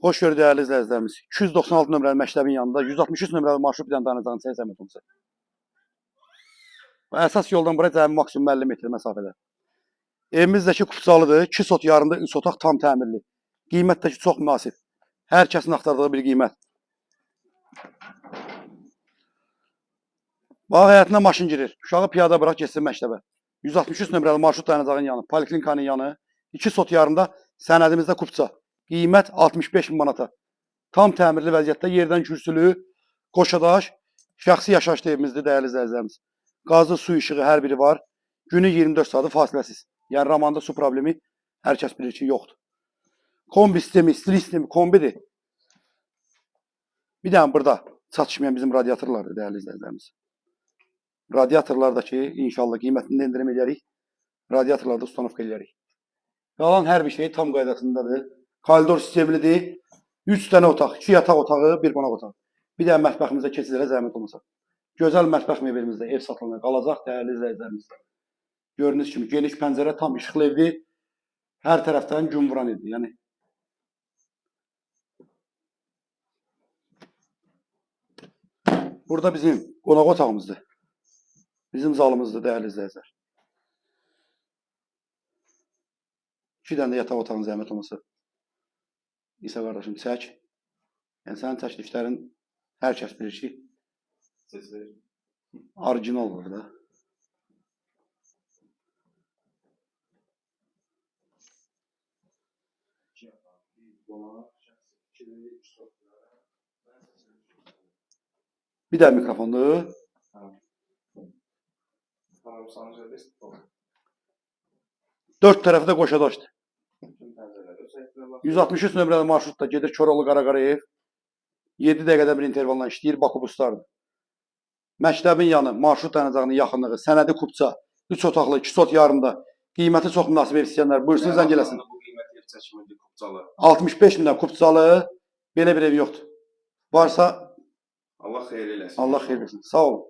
Xoş gördük dəyərli izləyicilərimiz. 296 nömrəli məktəbin yanında 163 nömrəli marşrut bir dənə danacağını sizə zəhmət olsa. Əsas yoldan bura cəmi maksimum 50 metr məsafədə. Evimizdəki kupçalıdır. 2 sot yarımda 3 otaq tam təmirli. Qiymət də ki çox münasib. Hər kəsin axtardığı bir qiymət. Bax həyətinə maşın girir. Uşağı piyada bıraq getsin məktəbə. 163 nömrəli marşrut dayanacağının yanı, poliklinikanın yanı, 2 sot yarımda sənədimizdə kupça. Qiymət 65 min manata. Tam təmirli vəziyyətdə yerdən kürsülü, qoşadaş, şəxsi yaşayış evimizdir dəyərli izləyicilərimiz. Qazı, su işığı hər biri var. Günü 24 saatı fasiləsiz. Yəni Ramanda su problemi hər kəs bilir ki, yoxdur. Kombi sistemi, istilik sistemi kombidir. Bir dənə burada çatışmayan bizim radiatorlardır dəyərli izləyicilərimiz. Radiatorlardakı inşallah qiymətini endirim edərik. Radiatorlarda ustanovka edərik. Qalan hər bir şey tam qaydasındadır. Koridor sistemlidir. 3 dənə otaq, 2 yataq otağı, 1 qonaq otağı. Bir dənə mətbəximizdə keçilərə zəhmət olmasa. Gözəl mətbəx mebelімizdə ev satılına qalacaq dəyərli izləyicilərimiz. Gördüyünüz kimi geniş pəncərə, tam işıqlı evdir. Hər tərəfdən gün vuran evdir. Yəni burada bizim qonaq otağımızdır. Bizim zalımızdır dəyərli izləyicilər. 2 dənə də yataq otağın zəhmət olmasa. İsa qardaşım çək. Yəni sənin təkliflərin hər kəs bilir ki, orijinal olur da. Bir də mikrofondur. 4 tərəfi də qoşadaşdır. 163 nömrəli marşrutda gedir Koroğlu Qaraqarayev. 7 dəqiqədə bir intervalla işləyir, Baku buslardır. Məktəbin yanı, marşrut dayanacağının yaxınlığı, sənədi kupça, 3 otaqlı, 2 sot yarımda. Qiyməti çox münasib ev istəyənlər buyursun zəng eləsin. 65 mindən kupçalı, belə bir ev yoxdur. Varsa Allah xeyir eləsin. Allah xeyir versin. Sağ olun.